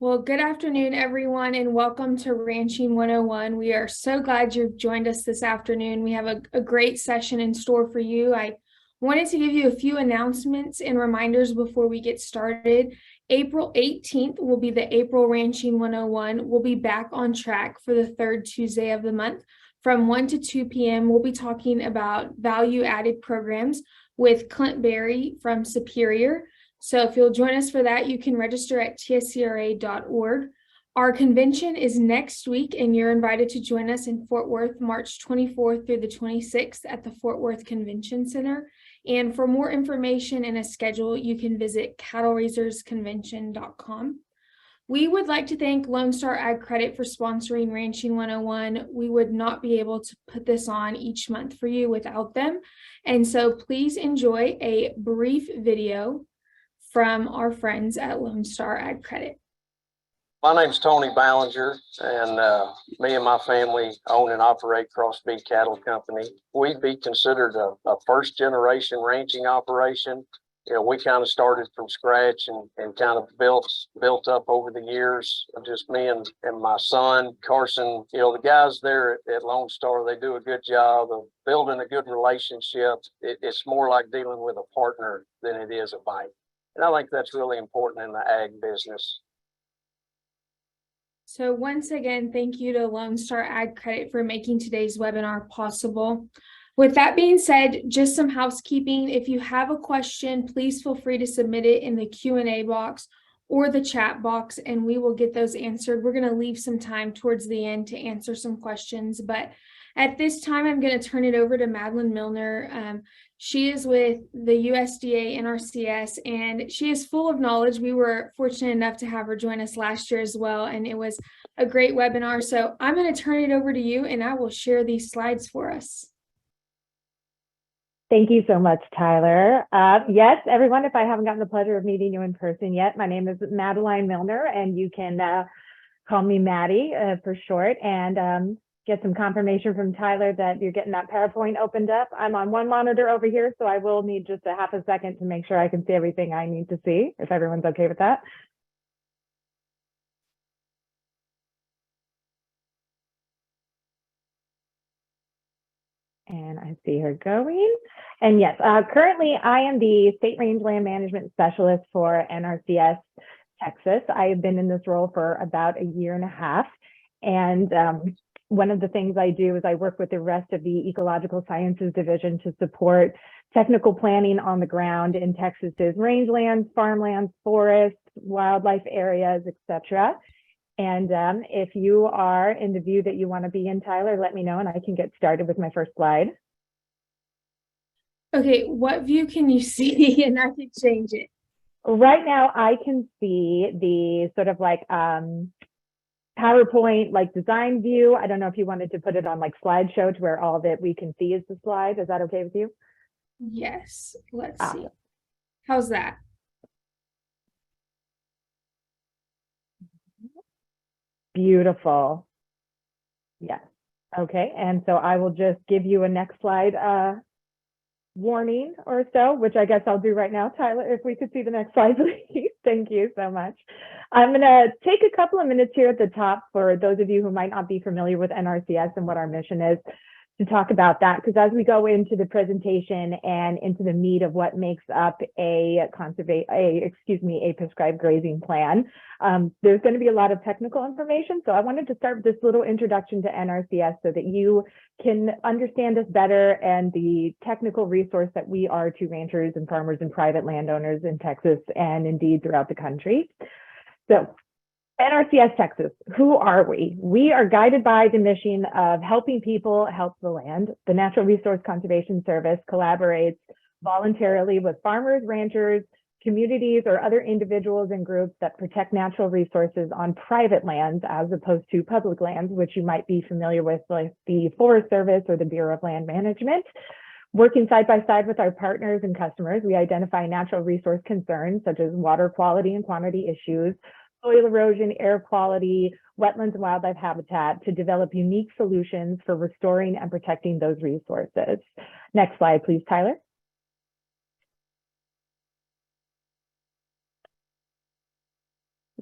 Well, good afternoon, everyone, and welcome to Ranching 101. We are so glad you've joined us this afternoon. We have a great session in store for you. I wanted to give you a few announcements and reminders before we get started. April 18th will be the April Ranching 101. We'll be back on track for the third Tuesday of the month from 1 to 2 p.m. We'll be talking about value-added programs with Clint Berry from Superior. So if you'll join us for that, you can register at tscra.org. Our convention is next week, and you're invited to join us in Fort Worth, March 24th through the 26th at the Fort Worth Convention Center. And for more information and a schedule, you can visit cattleraisers.convention.com. We would like to thank Lone Star Ag Credit for sponsoring Ranching 101. We would not be able to put this on each month for you without them. And so please enjoy a brief video from our friends at Lone Star Ag Credit. My name's Tony Ballinger, and me and my family own and operate Crossbeat Cattle Company. We'd be considered a first-generation ranching operation. You know, we kind of started from scratch and kind of built up over the years. Just me and my son, Carson. You know, the guys there at Lone Star, they do a good job of building a good relationship. It's more like dealing with a partner than it is a bank. And I think that's really important in the ag business. So once again, thank you to Lone Star Ag Credit for making today's webinar possible. With that being said, just some housekeeping. If you have a question, please feel free to submit it in the Q&A box or the chat box, and we will get those answered. We're going to leave some time towards the end to answer some questions, but at this time, I'm going to turn it over to Madeline Milner. She is with the USDA NRCS, and she is full of knowledge. We were fortunate enough to have her join us last year as well, and it was a great webinar. So I'm going to turn it over to you, and I will share these slides for us. Thank you so much, Tyler. Yes, everyone, if I haven't gotten the pleasure of meeting you in person yet, my name is Madeline Milner, and you can call me Maddie for short. And get some confirmation from Tyler that you're getting that PowerPoint opened up. I'm on one monitor over here, so I will need just a half a second to make sure I can see everything I need to see, if everyone's okay with that. And I see her going. And yes, currently I am the State Range Land Management Specialist for NRCS Texas. I have been in this role for about a year and a half. And one of the things I do is I work with the rest of the Ecological Sciences Division to support technical planning on the ground in Texas's rangelands, farmlands, forests, wildlife areas, etc. And if you are in the view that you want to be in, Tyler, let me know and I can get started with my first slide. Okay, what view can you see? And I can change it. Right now, I can see the sort of like PowerPoint like design view. I don't know if you wanted to put it on like slideshow to where all that we can see is the slide. Is that okay with you? Yes, let's see. How's that? Beautiful. Yes. Okay. And so I will just give you a next slide warning or so, which I guess I'll do right now. Tyler, if we could see the next slide, please. Thank you so much. I'm going to take a couple of minutes here at the top for those of you who might not be familiar with NRCS and what our mission is to talk about that, because as we go into the presentation and into the meat of what makes up a prescribed grazing plan, there's going to be a lot of technical information. So I wanted to start with this little introduction to NRCS so that you can understand us better and the technical resource that we are to ranchers and farmers and private landowners in Texas and indeed throughout the country. So NRCS Texas, who are we? We are guided by the mission of helping people help the land. The Natural Resource Conservation Service collaborates voluntarily with farmers, ranchers, communities, or other individuals and groups that protect natural resources on private lands as opposed to public lands, which you might be familiar with, like the Forest Service or the Bureau of Land Management. Working side by side with our partners and customers, we identify natural resource concerns such as water quality and quantity issues, soil erosion, air quality, wetlands and wildlife habitat to develop unique solutions for restoring and protecting those resources. Next slide, please, Tyler.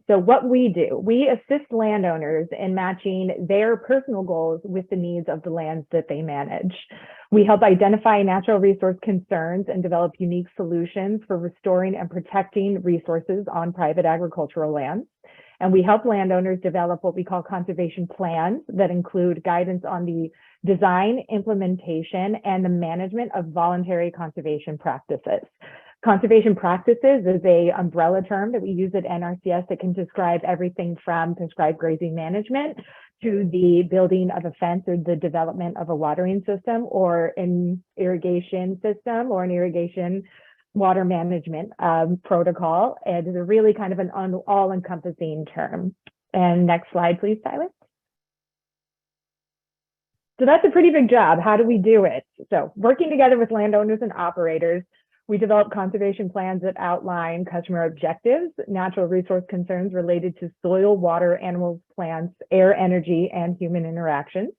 So what we do, we assist landowners in matching their personal goals with the needs of the lands that they manage. We help identify natural resource concerns and develop unique solutions for restoring and protecting resources on private agricultural lands. And we help landowners develop what we call conservation plans that include guidance on the design, implementation, and the management of voluntary conservation practices. Conservation practices is an umbrella term that we use at NRCS that can describe everything from prescribed grazing management to the building of a fence or the development of a watering system or an irrigation system or an irrigation water management protocol. And it's a really kind of an all-encompassing term. And next slide, please, Tyler. So that's a pretty big job. How do we do it? So working together with landowners and operators, we develop conservation plans that outline customer objectives, natural resource concerns related to soil, water, animals, plants, air, energy, and human interactions.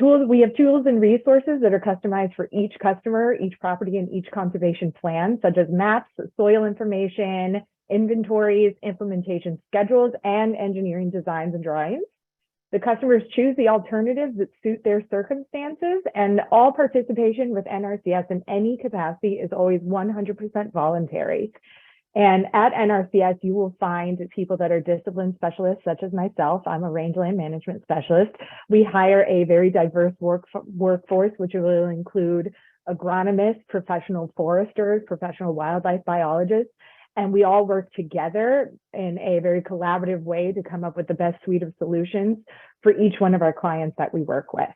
We have tools and resources that are customized for each customer, each property, and each conservation plan, such as maps, soil information, inventories, implementation schedules, and engineering designs and drawings. The customers choose the alternatives that suit their circumstances, and all participation with NRCS in any capacity is always 100% voluntary. And at NRCS, you will find people that are discipline specialists, such as myself. I'm a rangeland management specialist. We hire a very diverse workforce, which will include agronomists, professional foresters, professional wildlife biologists, and we all work together in a very collaborative way to come up with the best suite of solutions for each one of our clients that we work with.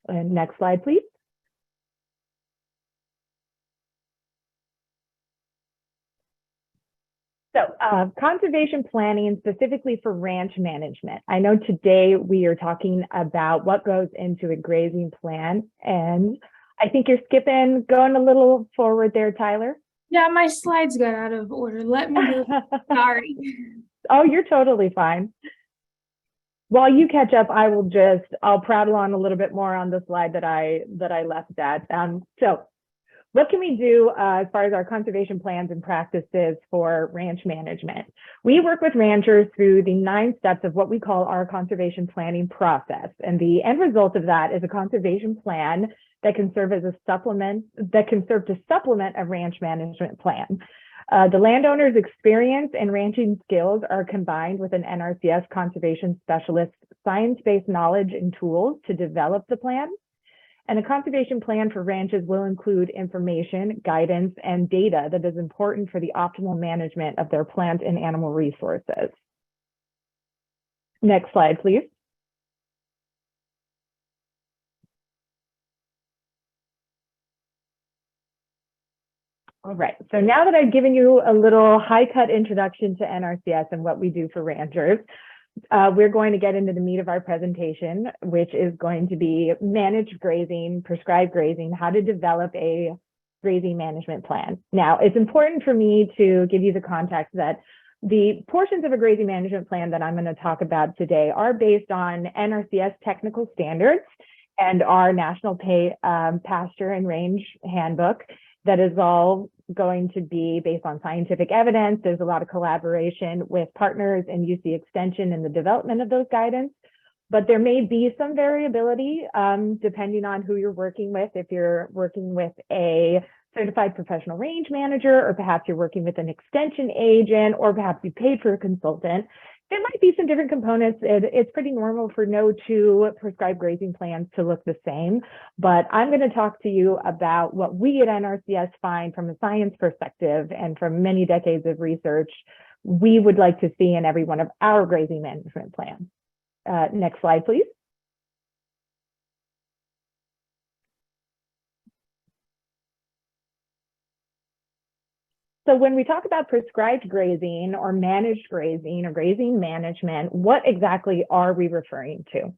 And next slide, please. So conservation planning specifically for ranch management. I know today we are talking about what goes into a grazing plan, and I think you're going a little forward there, Tyler. Yeah, my slides got out of order. Let me go. Sorry. Oh, you're totally fine. While you catch up, I'll prattle on a little bit more on the slide that I left at. So what can we do as far as our conservation plans and practices for ranch management? We work with ranchers through the 9 steps of what we call our conservation planning process. And the end result of that is a conservation plan that can serve as a supplement, to supplement a ranch management plan. The landowner's experience and ranching skills are combined with an NRCS conservation specialist's science-based knowledge and tools to develop the plan. And a conservation plan for ranches will include information, guidance, and data that is important for the optimal management of their plant and animal resources. Next slide, please. All right, so now that I've given you a little high-cut introduction to NRCS and what we do for ranchers, we're going to get into the meat of our presentation, which is going to be managed grazing, prescribed grazing, how to develop a grazing management plan. Now, it's important for me to give you the context that the portions of a grazing management plan that I'm going to talk about today are based on NRCS technical standards and our National Pasture and Range Handbook. That is all going to be based on scientific evidence. There's a lot of collaboration with partners and UC Extension in the development of those guidance, but there may be some variability depending on who you're working with. If you're working with a certified professional range manager, or perhaps you're working with an extension agent, or perhaps you paid for a consultant, there might be some different components. It's pretty normal for no 2 prescribed grazing plans to look the same, but I'm going to talk to you about what we at NRCS find from a science perspective and from many decades of research we would like to see in every one of our grazing management plans. Next slide, please. So when we talk about prescribed grazing or managed grazing or grazing management, what exactly are we referring to?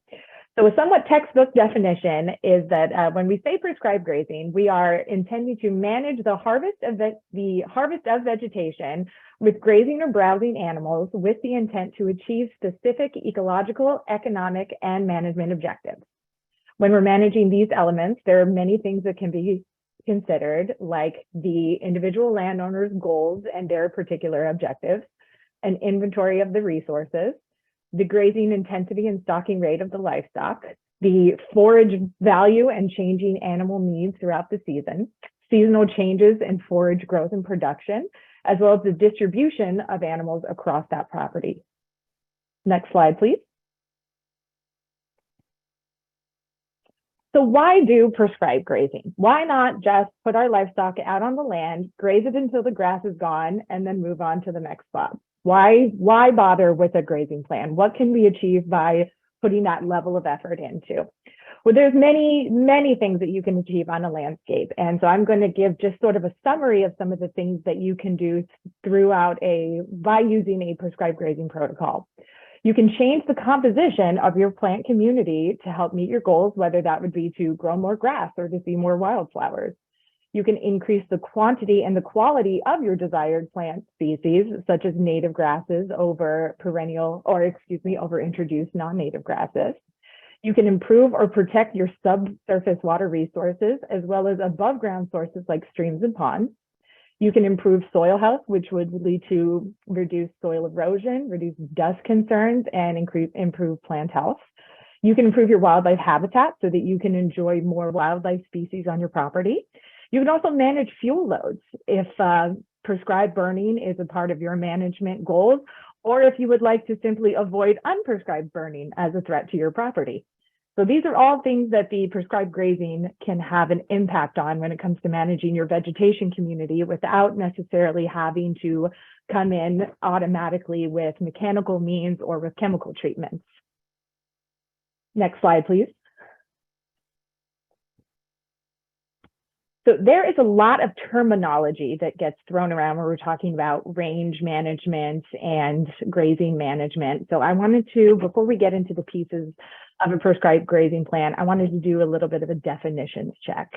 So a somewhat textbook definition is that when we say prescribed grazing, we are intending to manage the harvest of vegetation with grazing or browsing animals with the intent to achieve specific ecological, economic, and management objectives. When we're managing these elements, there are many things that can be considered, like the individual landowner's goals and their particular objectives, an inventory of the resources, the grazing intensity and stocking rate of the livestock, the forage value and changing animal needs throughout the season, seasonal changes in forage growth and production, as well as the distribution of animals across that property. Next slide, please. So why do prescribed grazing? Why not just put our livestock out on the land, graze it until the grass is gone, and then move on to the next spot? Why bother with a grazing plan? What can we achieve by putting that level of effort into? Well, there's many, many things that you can achieve on a landscape. And so I'm going to give just sort of a summary of some of the things that you can do by using a prescribed grazing protocol. You can change the composition of your plant community to help meet your goals, whether that would be to grow more grass or to see more wildflowers. You can increase the quantity and the quality of your desired plant species, such as native grasses over introduced non-native grasses. You can improve or protect your subsurface water resources, as well as above ground sources like streams and ponds. You can improve soil health, which would lead to reduced soil erosion, reduce dust concerns, and improve plant health. You can improve your wildlife habitat so that you can enjoy more wildlife species on your property. You can also manage fuel loads if prescribed burning is a part of your management goals, or if you would like to simply avoid unprescribed burning as a threat to your property. So these are all things that the prescribed grazing can have an impact on when it comes to managing your vegetation community without necessarily having to come in automatically with mechanical means or with chemical treatments. Next slide, please. So there is a lot of terminology that gets thrown around when we're talking about range management and grazing management. So I wanted to, before we get into the pieces of a prescribed grazing plan, I wanted to do a little bit of a definitions check.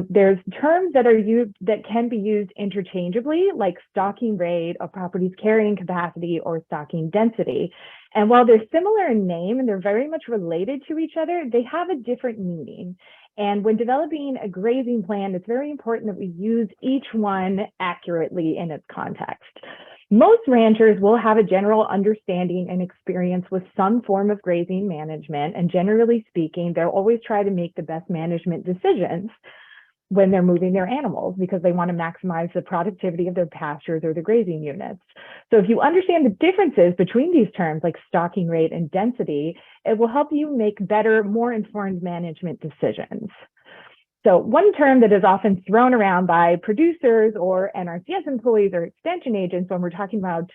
There's terms that can be used interchangeably, like stocking rate, a property's carrying capacity, or stocking density. And while they're similar in name and they're very much related to each other, they have a different meaning. And when developing a grazing plan, it's very important that we use each one accurately in its context. Most ranchers will have a general understanding and experience with some form of grazing management, and generally speaking, they'll always try to make the best management decisions when they're moving their animals because they want to maximize the productivity of their pastures or the grazing units. So if you understand the differences between these terms like stocking rate and density, it will help you make better, more informed management decisions. So one term that is often thrown around by producers or NRCS employees or extension agents when we're talking about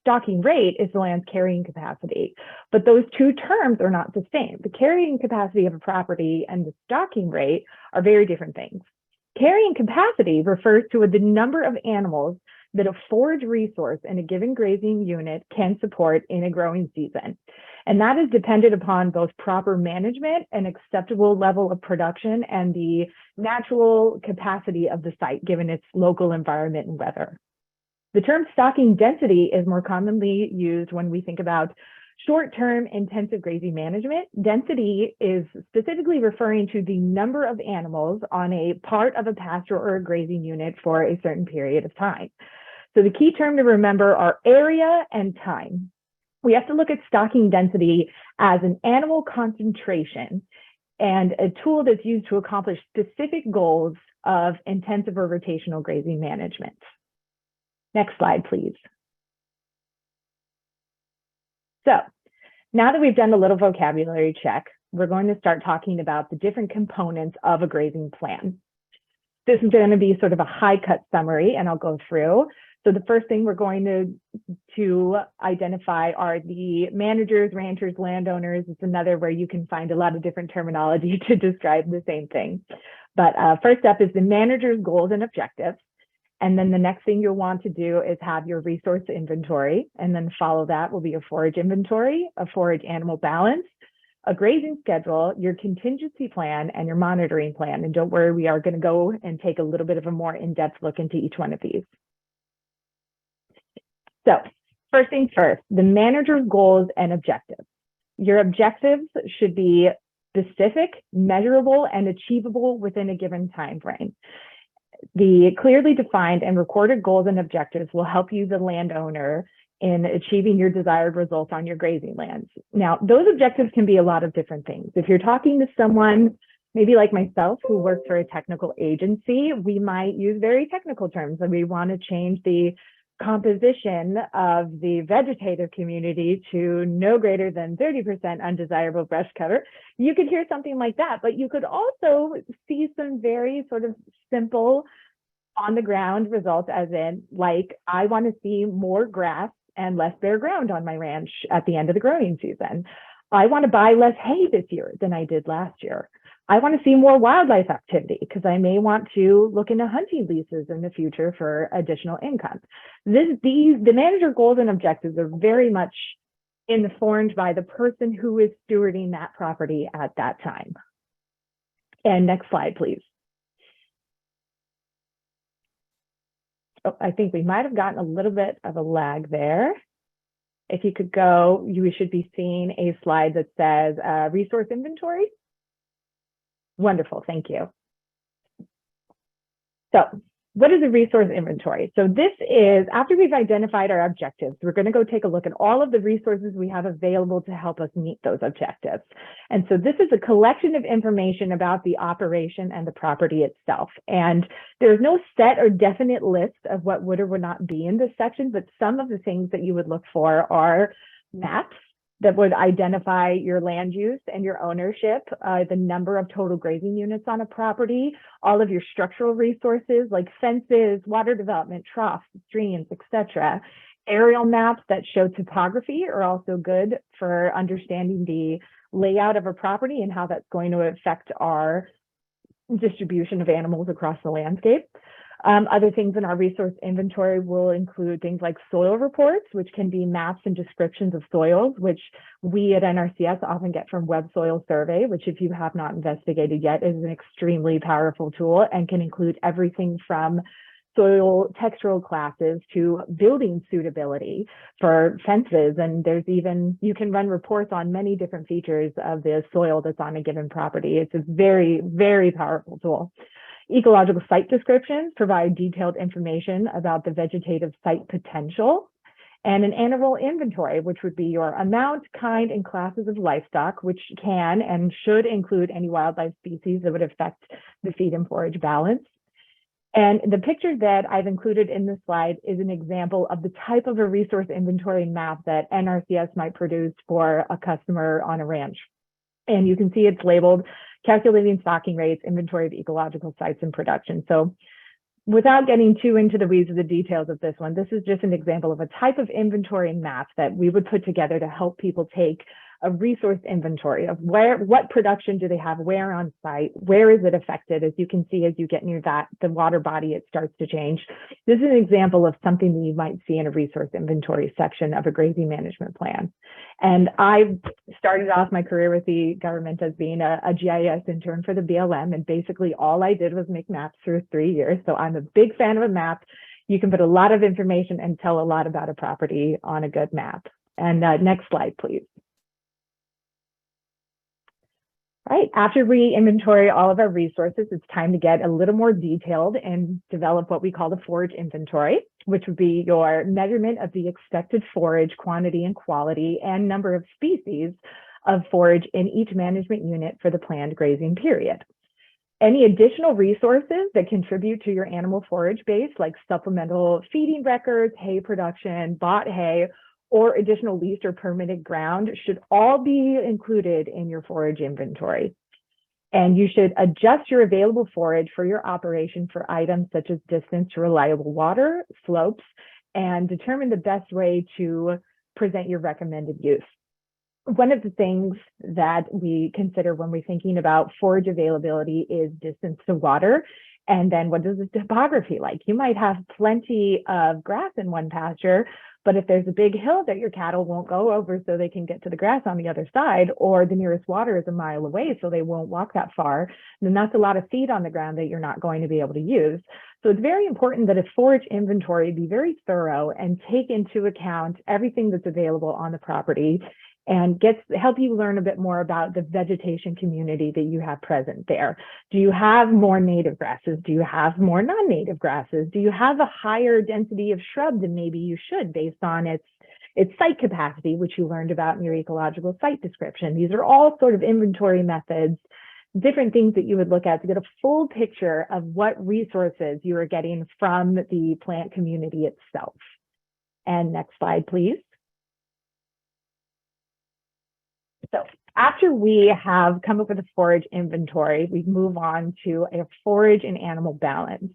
stocking rate is the land's carrying capacity. But those two terms are not the same. The carrying capacity of a property and the stocking rate are very different things. Carrying capacity refers to the number of animals that a forage resource in a given grazing unit can support in a growing season. And that is dependent upon both proper management and acceptable level of production and the natural capacity of the site given its local environment and weather. The term stocking density is more commonly used when we think about short-term intensive grazing management. Density is specifically referring to the number of animals on a part of a pasture or a grazing unit for a certain period of time. So the key term to remember are area and time. We have to look at stocking density as an animal concentration and a tool that's used to accomplish specific goals of intensive or rotational grazing management. Next slide, please. So now that we've done a little vocabulary check, we're going to start talking about the different components of a grazing plan. This is going to be sort of a high-cut summary, and I'll go through. So the first thing we're going to identify are the managers, ranchers, landowners. It's another where you can find a lot of different terminology to describe the same thing. But first up is the manager's goals and objectives. And then the next thing you'll want to do is have your resource inventory. And then follow that will be a forage inventory, a forage animal balance, a grazing schedule, your contingency plan, and your monitoring plan. And don't worry, we are going to go and take a little bit of a more in-depth look into each one of these. So first things first, the manager's goals and objectives. Your objectives should be specific, measurable, and achievable within a given time frame. The clearly defined and recorded goals and objectives will help you, the landowner, in achieving your desired results on your grazing lands. Now, those objectives can be a lot of different things. If you're talking to someone, maybe like myself, who works for a technical agency, we might use very technical terms, and we want to change the composition of the vegetative community to no greater than 30% undesirable brush cover. You could hear something like that, but you could also see some very sort of simple on the ground results, as in, like, I want to see more grass and less bare ground on my ranch at the end of the growing season. I want to buy less hay this year than I did last year. I want to see more wildlife activity because I may want to look into hunting leases in the future for additional income. The manager goals and objectives are very much informed by the person who is stewarding that property at that time. And next slide, please. Oh, I think we might have gotten a little bit of a lag there. If you could go, you should be seeing a slide that says resource inventory. Wonderful, thank you. So what is a resource inventory? So this is, after we've identified our objectives, we're going to go take a look at all of the resources we have available to help us meet those objectives. And so this is a collection of information about the operation and the property itself. And there's no set or definite list of what would or would not be in this section, but some of the things that you would look for are maps that would identify your land use and your ownership, the number of total grazing units on a property, all of your structural resources like fences, water development, troughs, streams, etc. Aerial maps that show topography are also good for understanding the layout of a property and how that's going to affect our distribution of animals across the landscape. Other things in our resource inventory will include things like soil reports, which can be maps and descriptions of soils, which we at NRCS often get from Web Soil Survey, which, if you have not investigated yet, is an extremely powerful tool and can include everything from soil textural classes to building suitability for fences. And there's even, you can run reports on many different features of the soil that's on a given property. It's a very, very powerful tool. Ecological site descriptions provide detailed information about the vegetative site potential, and an animal inventory, which would be your amount, kind, and classes of livestock, which can and should include any wildlife species that would affect the feed and forage balance. And the picture that I've included in this slide is an example of the type of a resource inventory map that NRCS might produce for a customer on a ranch. And you can see it's labeled calculating stocking rates, inventory of ecological sites and production. So without getting too into the weeds of the details of this one, this is just an example of a type of inventory map that we would put together to help people take a resource inventory of what production do they have, where on site, where is it affected. As you can see, as you get near that, the water body, it starts to change. This is an example of something that you might see in a resource inventory section of a grazing management plan. And I started off my career with the government as being a GIS intern for the BLM. And basically all I did was make maps for 3 years. So I'm a big fan of a map. You can put a lot of information and tell a lot about a property on a good map. And next slide, please. Right, after we inventory all of our resources, it's time to get a little more detailed and develop what we call the forage inventory, which would be your measurement of the expected forage quantity and quality and number of species of forage in each management unit for the planned grazing period. Any additional resources that contribute to your animal forage base, like supplemental feeding records, hay production, bought hay, or additional leased or permitted ground, should all be included in your forage inventory. And you should adjust your available forage for your operation for items such as distance to reliable water, slopes, and determine the best way to present your recommended use. One of the things that we consider when we're thinking about forage availability is distance to water. And then what is the topography like? You might have plenty of grass in one pasture, but if there's a big hill that your cattle won't go over so they can get to the grass on the other side, or the nearest water is a mile away so they won't walk that far, then that's a lot of feed on the ground that you're not going to be able to use. So it's very important that a forage inventory be very thorough and take into account everything that's available on the property and help you learn a bit more about the vegetation community that you have present there. Do you have more native grasses? Do you have more non-native grasses? Do you have a higher density of shrub than maybe you should based on its It's site capacity, which you learned about in your ecological site description. These are all sort of inventory methods, different things that you would look at to get a full picture of what resources you are getting from the plant community itself. And next slide, please. So after we have come up with a forage inventory, we move on to a forage and animal balance.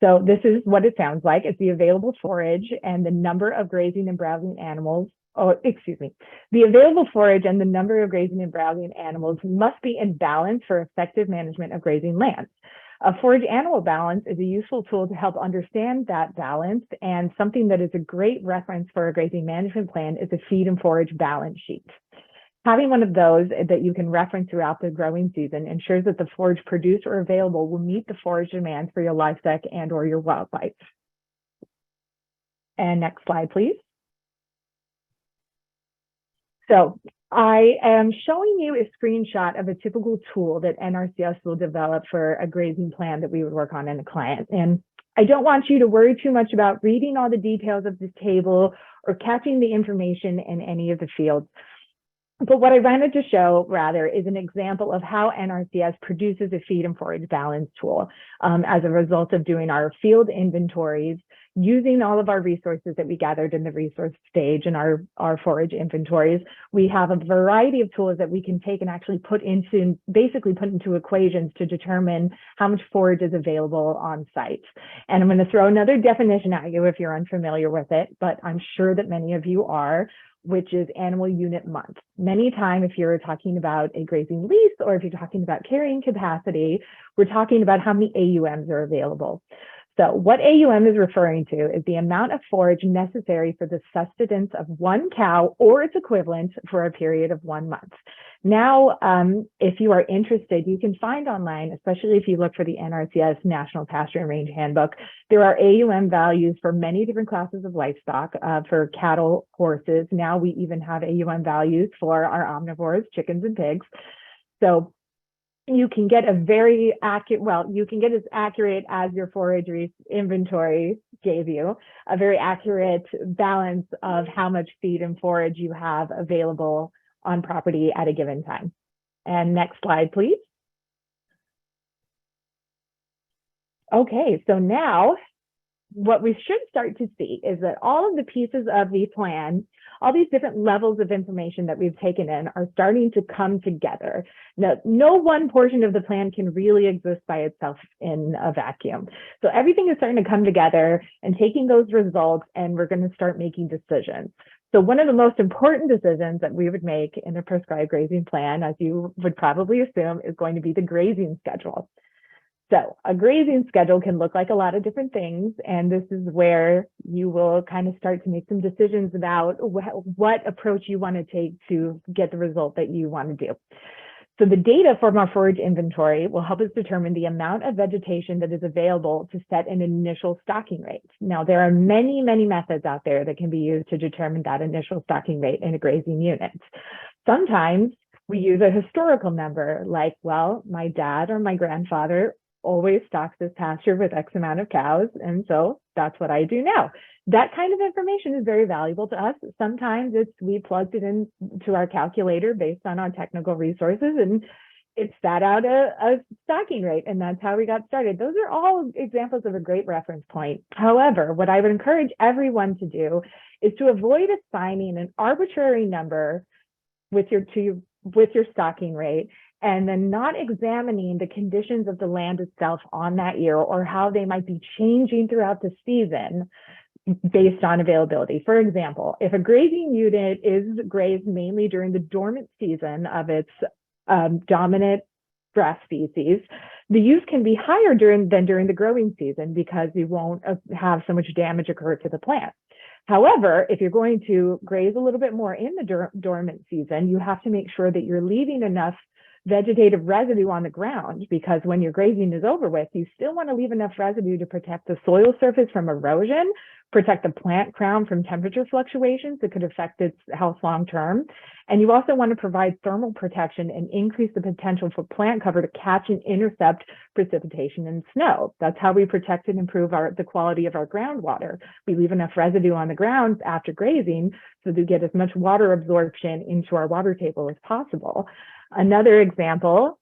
So this is what it sounds like. It's the available forage and the number of grazing and browsing animals. Oh, excuse me. The available forage and the number of grazing and browsing animals must be in balance for effective management of grazing lands. A forage animal balance is a useful tool to help understand that balance, and something that is a great reference for a grazing management plan is a feed and forage balance sheet. Having one of those that you can reference throughout the growing season ensures that the forage produced or available will meet the forage demands for your livestock and or your wildlife. And next slide, please. So I am showing you a screenshot of a typical tool that NRCS will develop for a grazing plan that we would work on in a client. And I don't want you to worry too much about reading all the details of this table or catching the information in any of the fields. But what I wanted to show, rather, is an example of how NRCS produces a feed and forage balance tool as a result of doing our field inventories, using all of our resources that we gathered in the resource stage and our forage inventories. We have a variety of tools that we can take and actually basically put into equations to determine how much forage is available on site. And I'm going to throw another definition at you if you're unfamiliar with it, but I'm sure that many of you are, which is animal unit month. Many times, if you're talking about a grazing lease or if you're talking about carrying capacity, we're talking about how many AUMs are available. So what AUM is referring to is the amount of forage necessary for the sustenance of one cow or its equivalent for a period of 1 month. Now, if you are interested, you can find online, especially if you look for the NRCS National Pasture and Range Handbook, there are AUM values for many different classes of livestock, for cattle, horses. Now we even have AUM values for our omnivores, chickens and pigs. So you can get a very accurate, well, you can get as accurate as your forage inventory gave you, a very accurate balance of how much feed and forage you have available on property at a given time. And next slide, please. Okay, so now what we should start to see is that all of the pieces of the plan, all these different levels of information that we've taken in are starting to come together. Now, no one portion of the plan can really exist by itself in a vacuum. So everything is starting to come together and taking those results, and we're going to start making decisions. So one of the most important decisions that we would make in a prescribed grazing plan, as you would probably assume, is going to be the grazing schedule. So a grazing schedule can look like a lot of different things, and this is where you will kind of start to make some decisions about what approach you want to take to get the result that you want to do. So the data from our forage inventory will help us determine the amount of vegetation that is available to set an initial stocking rate. Now, there are many, many methods out there that can be used to determine that initial stocking rate in a grazing unit. Sometimes we use a historical number like, well, my dad or my grandfather always stocks this pasture with X amount of cows, and so that's what I do now. That kind of information is very valuable to us. Sometimes we plugged it into our calculator based on our technical resources, and it spat out a stocking rate, and that's how we got started. Those are all examples of a great reference point. However, what I would encourage everyone to do is to avoid assigning an arbitrary number with your stocking rate, and then not examining the conditions of the land itself on that year or how they might be changing throughout the season based on availability. For example, if a grazing unit is grazed mainly during the dormant season of its dominant grass species, the use can be higher than during the growing season because you won't have so much damage occur to the plant. However, if you're going to graze a little bit more in the dormant season, you have to make sure that you're leaving enough vegetative residue on the ground, because when your grazing is over with, you still want to leave enough residue to protect the soil surface from erosion, protect the plant crown from temperature fluctuations that could affect its health long term. And you also want to provide thermal protection and increase the potential for plant cover to catch and intercept precipitation and snow. That's how we protect and improve the quality of our groundwater. We leave enough residue on the ground after grazing so to get as much water absorption into our water table as possible. Another example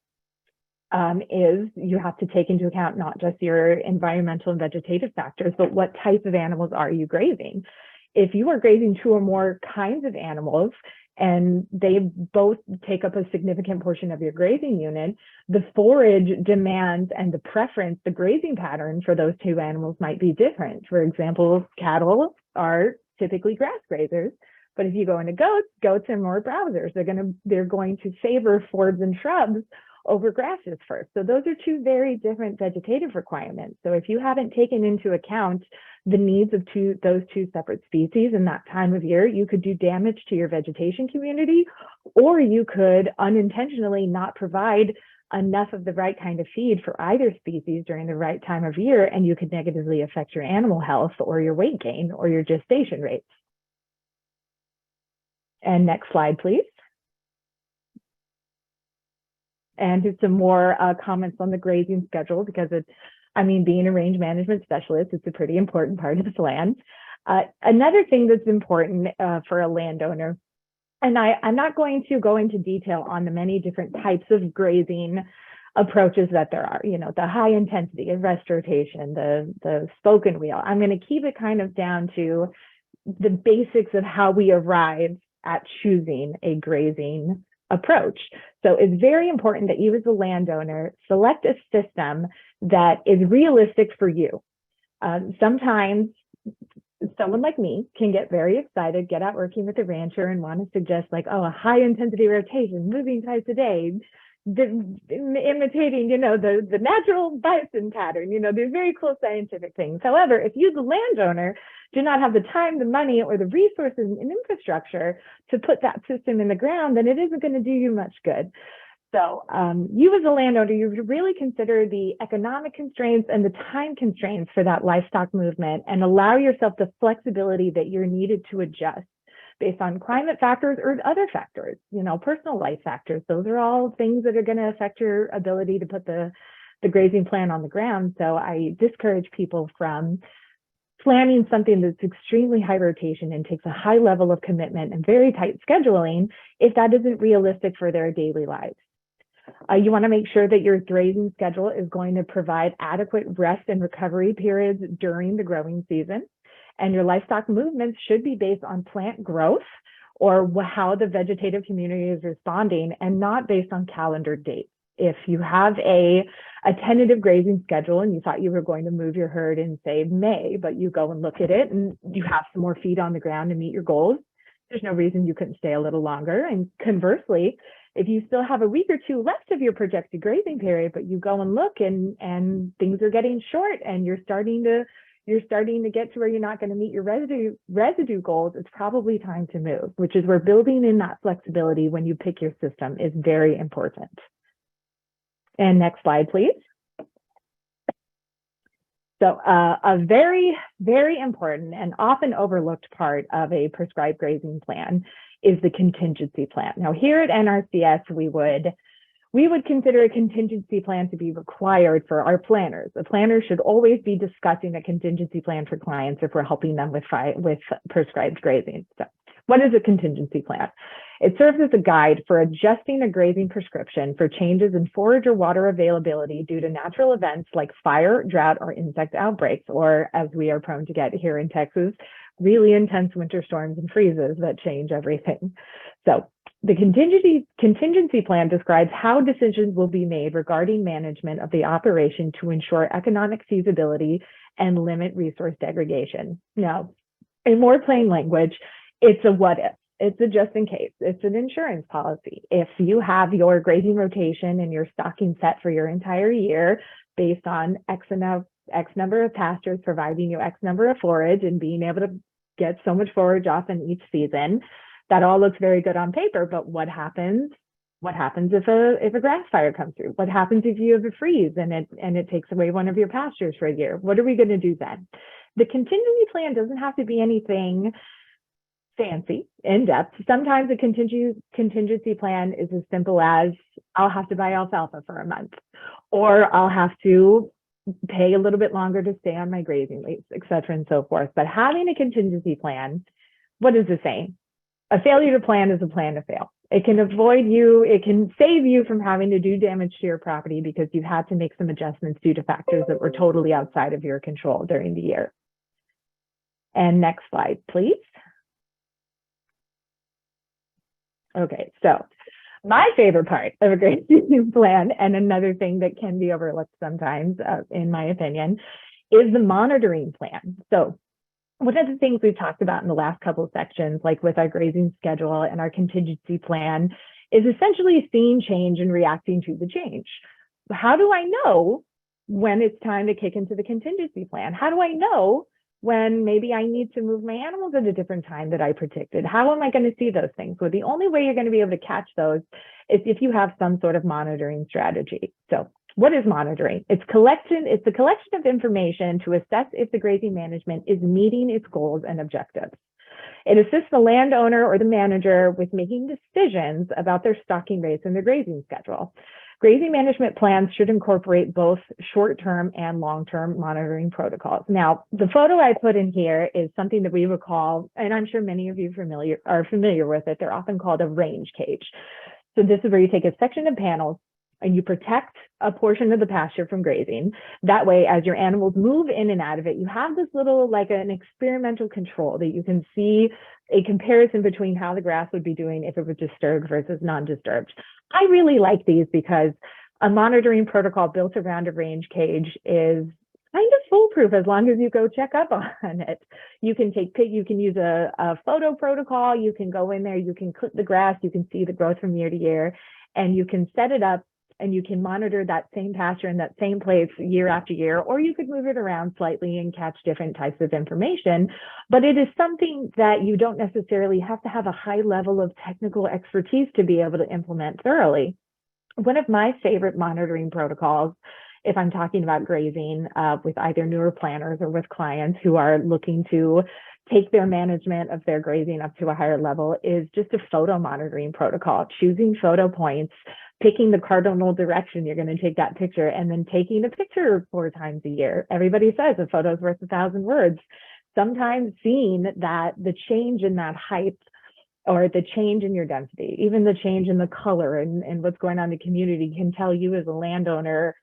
is you have to take into account not just your environmental and vegetative factors, but what type of animals are you grazing? If you are grazing 2 or more kinds of animals and they both take up a significant portion of your grazing unit, the forage demands and the preference, the grazing pattern for those 2 animals might be different. For example, cattle are typically grass grazers, but if you go into goats, goats are more browsers. They're going to favor forbs and shrubs over grasses first. So those are 2 very different vegetative requirements. So if you haven't taken into account the needs of those 2 separate species in that time of year, you could do damage to your vegetation community, or you could unintentionally not provide enough of the right kind of feed for either species during the right time of year, and you could negatively affect your animal health or your weight gain or your gestation rates. And next slide, please. And here's some more comments on the grazing schedule, because being a range management specialist, it's a pretty important part of this land. Another thing that's important for a landowner, and I'm not going to go into detail on the many different types of grazing approaches that there are, the high intensity of rest rotation, the spoken wheel. I'm going to keep it kind of down to the basics of how we arrive at choosing a grazing approach. So it's very important that you as a landowner select a system that is realistic for you. Sometimes someone like me can get very excited, get out working with a rancher and want to suggest a high intensity rotation, moving twice a day, imitating, the natural bison pattern, they're very cool scientific things. However, if you, the landowner, do not have the time, the money, or the resources and infrastructure to put that system in the ground, then it isn't going to do you much good. So you as a landowner, you really consider the economic constraints and the time constraints for that livestock movement, and allow yourself the flexibility that you're needed to adjust based on climate factors or other factors, personal life factors. Those are all things that are going to affect your ability to put the grazing plan on the ground. So I discourage people from planning something that's extremely high rotation and takes a high level of commitment and very tight scheduling if that isn't realistic for their daily lives. You want to make sure that your grazing schedule is going to provide adequate rest and recovery periods during the growing season. And your livestock movements should be based on plant growth or how the vegetative community is responding, and not based on calendar dates. If you have a tentative grazing schedule and you thought you were going to move your herd in, say, May, but you go and look at it and you have some more feed on the ground to meet your goals, there's no reason you couldn't stay a little longer. And conversely, if you still have a week or 2 left of your projected grazing period, but you go and look and things are getting short and you're starting to get to where you're not going to meet your residue goals, it's probably time to move, which is where building in that flexibility when you pick your system is very important. And next slide, please. So a very, very important and often overlooked part of a prescribed grazing plan is the contingency plan. Now, here at NRCS, we would consider a contingency plan to be required for our planners. A planner should always be discussing a contingency plan for clients if we're helping them with prescribed grazing. So what is a contingency plan? It serves as a guide for adjusting a grazing prescription for changes in forage or water availability due to natural events like fire, drought, or insect outbreaks, or as we are prone to get here in Texas, really intense winter storms and freezes that change everything. So the contingency plan describes how decisions will be made regarding management of the operation to ensure economic feasibility and limit resource degradation. Now, in more plain language, it's a what if. It's a just in case. It's an insurance policy. If you have your grazing rotation and your stocking set for your entire year based on X number of pastures providing you X number of forage and being able to get so much forage off in each season, that all looks very good on paper. But what happens What happens if a grass fire comes through? What happens if you have a freeze and it takes away one of your pastures for a year? What are we going to do then? The contingency plan doesn't have to be anything fancy, in depth. Sometimes a contingency plan is as simple as I'll have to buy alfalfa for a month, or I'll have to pay a little bit longer to stay on my grazing lease, et cetera, and so forth. But having a contingency plan, what is the saying? A failure to plan is a plan to fail. It can it can save you from having to do damage to your property because you've had to make some adjustments due to factors that were totally outside of your control during the year. And next slide, please. Okay, so my favorite part of a grazing plan, and another thing that can be overlooked sometimes, in my opinion, is the monitoring plan. So one of the things we've talked about in the last couple of sections, like with our grazing schedule and our contingency plan, is essentially seeing change and reacting to the change. How do I know when it's time to kick into the contingency plan? How do I know when maybe I need to move my animals at a different time that I predicted? How am I going to see those things? Well, the only way you're going to be able to catch those is if you have some sort of monitoring strategy. So what is monitoring? It's the collection of information to assess if the grazing management is meeting its goals and objectives. It assists the landowner or the manager with making decisions about their stocking rates and their grazing schedule. Grazing management plans should incorporate both short-term and long-term monitoring protocols. Now, the photo I put in here is something that we would call, and I'm sure many of you are familiar with it, they're often called a range cage. So this is where you take a section of panels and you protect a portion of the pasture from grazing. That way, as your animals move in and out of it, you have this little, like an experimental control that you can see a comparison between how the grass would be doing if it was disturbed versus non-disturbed. I really like these because a monitoring protocol built around a range cage is kind of foolproof as long as you go check up on it. You can use a photo protocol, you can go in there, you can clip the grass, you can see the growth from year to year, and you can set it up and you can monitor that same pasture in that same place year after year, or you could move it around slightly and catch different types of information. But it is something that you don't necessarily have to have a high level of technical expertise to be able to implement thoroughly. One of my favorite monitoring protocols, if I'm talking about grazing with either newer planners or with clients who are looking to take their management of their grazing up to a higher level, is just a photo monitoring protocol, choosing photo points, picking the cardinal direction you're going to take that picture, and then taking a picture 4 times a year. Everybody says a photo is worth 1,000 words. Sometimes seeing that the change in that height or the change in your density, even the change in the color and what's going on in the community can tell you as a landowner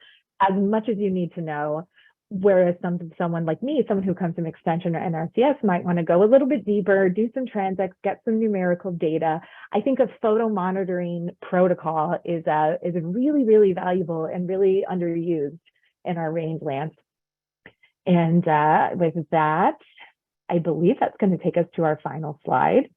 as much as you need to know. Whereas someone like me, someone who comes from Extension or NRCS, might want to go a little bit deeper, do some transects, get some numerical data. I think a photo monitoring protocol is really, really valuable and really underused in our rangelands. And with that, I believe that's going to take us to our final slide.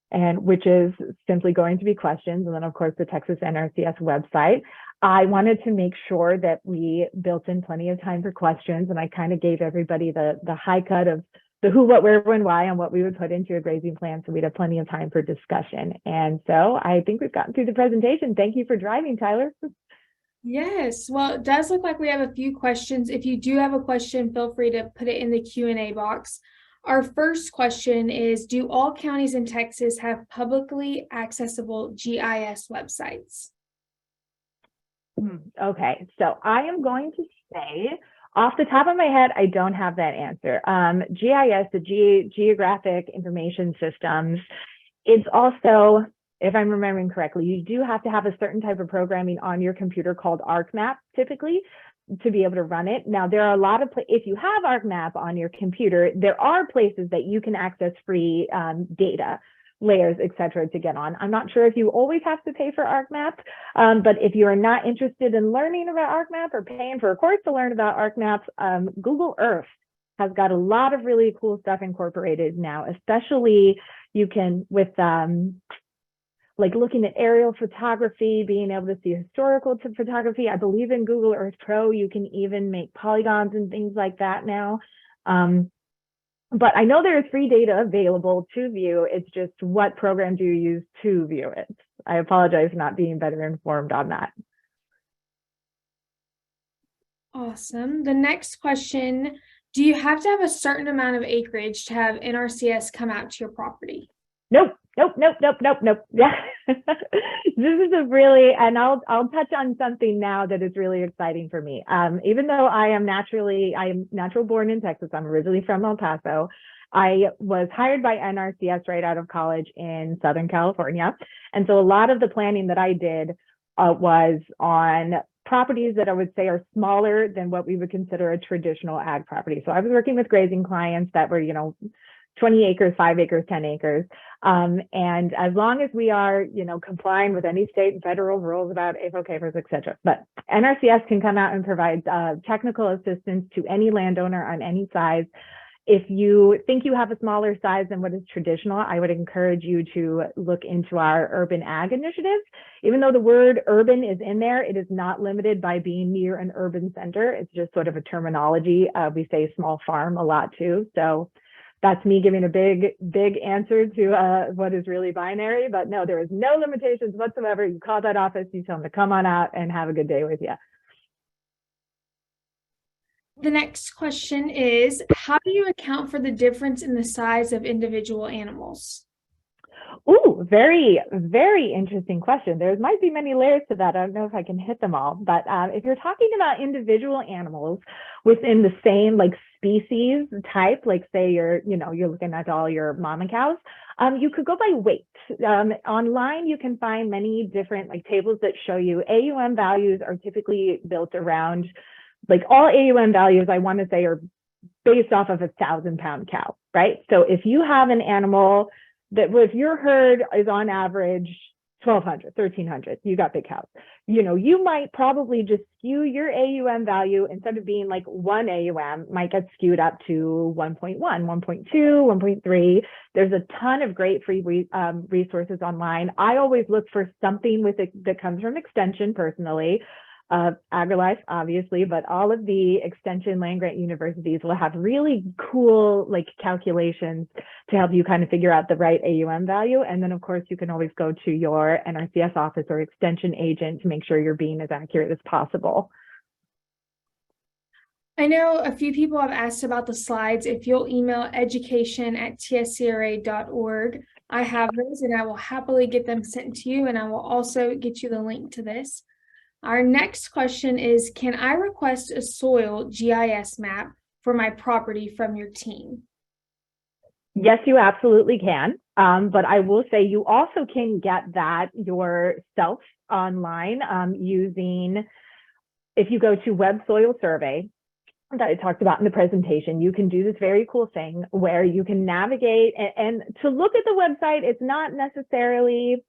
And which is simply going to be questions, and then of course the Texas NRCS website. I wanted to make sure that we built in plenty of time for questions, and I kind of gave everybody the high cut of the who, what, where, when, why, and what we would put into a grazing plan, so we'd have plenty of time for discussion. And so I think we've gotten through the presentation. Thank you for driving, Tyler. Yes, well, it does look like we have a few questions. If you do have a question, feel free to put it in the Q&A box. Our first question is, do all counties in Texas have publicly accessible GIS websites? Okay, so I am going to say, off the top of my head, I don't have that answer. GIS, the Geographic Information Systems, it's also, if I'm remembering correctly, you do have to have a certain type of programming on your computer called ArcMap, typically, to be able to run it. Now, there are a lot of, if you have ArcMap on your computer, there are places that you can access free data layers, et cetera, to get on. I'm not sure if you always have to pay for ArcMap, but if you are not interested in learning about ArcMap or paying for a course to learn about ArcMap, Google Earth has got a lot of really cool stuff incorporated now, especially you can, with like looking at aerial photography, being able to see historical photography. I believe in Google Earth Pro, you can even make polygons and things like that now. But I know there is free data available to view. It's just what program do you use to view it? I apologize for not being better informed on that. Awesome. The next question, do you have to have a certain amount of acreage to have NRCS come out to your property? Nope. Yeah. This is a really, and I'll touch on something now that is really exciting for me. Even though I am natural born in Texas, I'm originally from El Paso. I was hired by NRCS right out of college in Southern California. And so a lot of the planning that I did was on properties that I would say are smaller than what we would consider a traditional ag property. So I was working with grazing clients that were, 20 acres, 5 acres, 10 acres. And as long as we are, complying with any state and federal rules about AFO capers, et cetera. But NRCS can come out and provide technical assistance to any landowner on any size. If you think you have a smaller size than what is traditional, I would encourage you to look into our urban ag initiative. Even though the word urban is in there, it is not limited by being near an urban center. It's just sort of a terminology. We say small farm a lot too. So that's me giving a big answer to what is really binary, but no, there is no limitations whatsoever. You call that office, you tell them to come on out and have a good day with you. The next question is, how do you account for the difference in the size of individual animals? Ooh, very, very interesting question. There might be many layers to that. I don't know if I can hit them all, but if you're talking about individual animals within the same species type, like say you're looking at all your mama cows, you could go by weight. Online, you can find many different tables that show you AUM values are typically built around, all AUM values, I want to say, are based off of 1,000-pound cow, right? So if you have an animal that if your herd is on average 1,200, 1,300, you got big cows, you might probably just skew your AUM value, instead of being 1 AUM, might get skewed up to 1.1, 1.2, 1.3. There's a ton of great free resources online. I always look for something with it that comes from Extension personally. AgriLife, obviously, but all of the extension land grant universities will have really cool calculations to help you kind of figure out the right AUM value. And then of course you can always go to your NRCS office or extension agent to make sure you're being as accurate as possible. I know a few people have asked about the slides. If you'll email education@tscra.org, I have those and I will happily get them sent to you, and I will also get you the link to this. Our next question is, can I request a soil GIS map for my property from your team? Yes, you absolutely can. But I will say you also can get that yourself online using, if you go to Web Soil Survey that I talked about in the presentation, you can do this very cool thing where you can navigate and to look at the website. It's not necessarily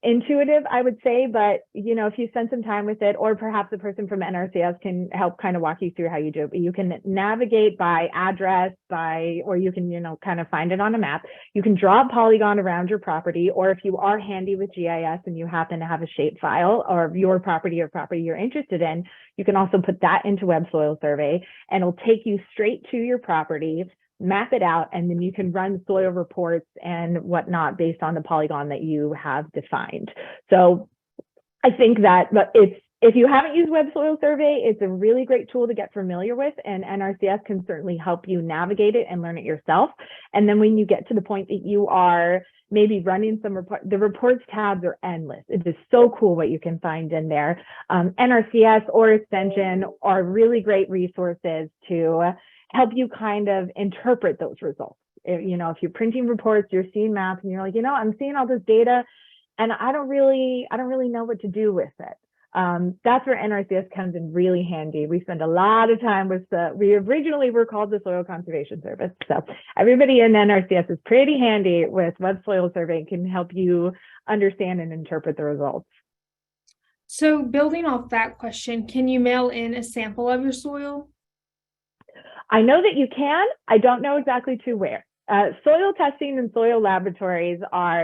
intuitive, I would say, but if you spend some time with it, or perhaps the person from NRCS can help kind of walk you through how you do it. But you can navigate by address, or you can kind of find it on a map. You can draw a polygon around your property, or if you are handy with GIS and you happen to have a shape file or your property or property you're interested in, you can also put that into Web Soil Survey, and it'll take you straight to your property, map it out, and then you can run soil reports and whatnot based on the polygon that you have defined. So I think that if you haven't used Web Soil Survey, it's a really great tool to get familiar with, and NRCS can certainly help you navigate it and learn it yourself. And then when you get to the point that you are maybe running some the reports tabs are endless. It is so cool what you can find in there. NRCS or Extension are really great resources to help you kind of interpret those results. If you're printing reports, you're seeing maps, and you're like, I'm seeing all this data, and I don't really know what to do with it. That's where NRCS comes in really handy. We spend a lot of time with we originally were called the Soil Conservation Service. So everybody in NRCS is pretty handy with Web Soil Survey and can help you understand and interpret the results. So building off that question, can you mail in a sample of your soil? I know that you can. I don't know exactly to where. Soil testing and soil laboratories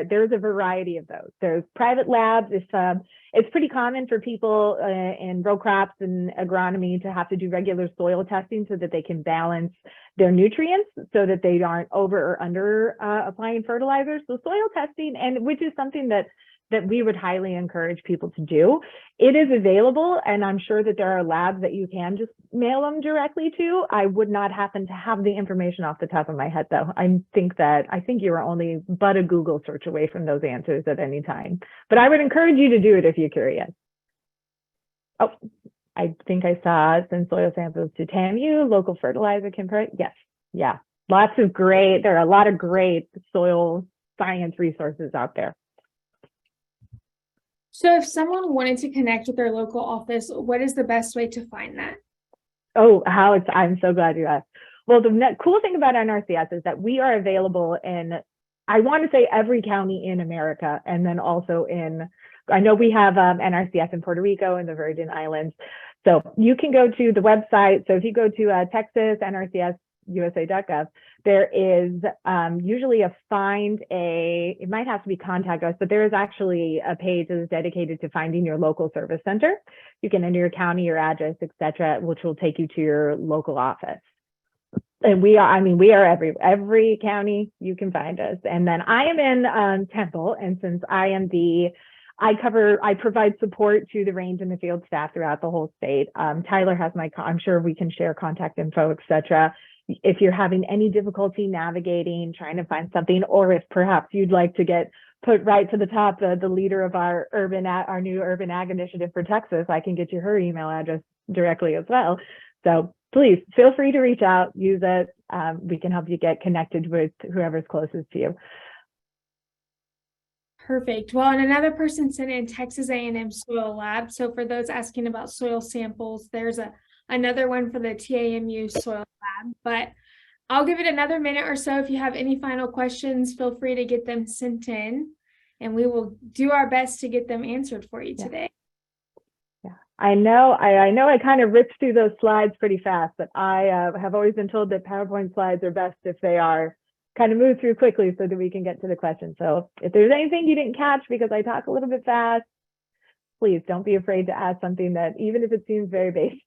there's a variety of those. There's private labs. It's pretty common for people in row crops and agronomy to have to do regular soil testing so that they can balance their nutrients so that they aren't over or under applying fertilizers. So soil testing, and which is something that we would highly encourage people to do. It is available, and I'm sure that there are labs that you can just mail them directly to. I would not happen to have the information off the top of my head, though. I think you are only but a Google search away from those answers at any time. But I would encourage you to do it if you're curious. Oh, I think I saw send soil samples to TAMU, local fertilizer can yes, yeah. There are a lot of great soil science resources out there. So if someone wanted to connect with their local office, what is the best way to find that? Oh, I'm so glad you asked. Well, the cool thing about NRCS is that we are available in, I want to say, every county in America, and then also I know we have NRCS in Puerto Rico and the Virgin Islands. So you can go to the website. So if you go to Texas, NRCSUSA.gov, there is usually it might have to be contact us, but there is actually a page that is dedicated to finding your local service center. You can enter your county, your address, etc., which will take you to your local office. And we are every county you can find us. And then I am in Temple, and since I provide support to the range and the field staff throughout the whole state. Tyler has I'm sure we can share contact info, etc. If you're having any difficulty navigating, trying to find something, or if perhaps you'd like to get put right to the top, the leader of our new urban ag initiative for Texas, I can get you her email address directly as well. So please feel free to reach out, use it. We can help you get connected with whoever's closest to you. Perfect. Well, and another person sent in Texas A&M Soil Lab. So for those asking about soil samples, there's another one for the TAMU Soil Lab. But I'll give it another minute or so. If you have any final questions, feel free to get them sent in, and we will do our best to get them answered for you today. Yeah, I know I kind of ripped through those slides pretty fast, but I have always been told that PowerPoint slides are best if they are kind of move through quickly so that we can get to the question. So if there's anything you didn't catch because I talk a little bit fast, please don't be afraid to ask something that, even if it seems very basic.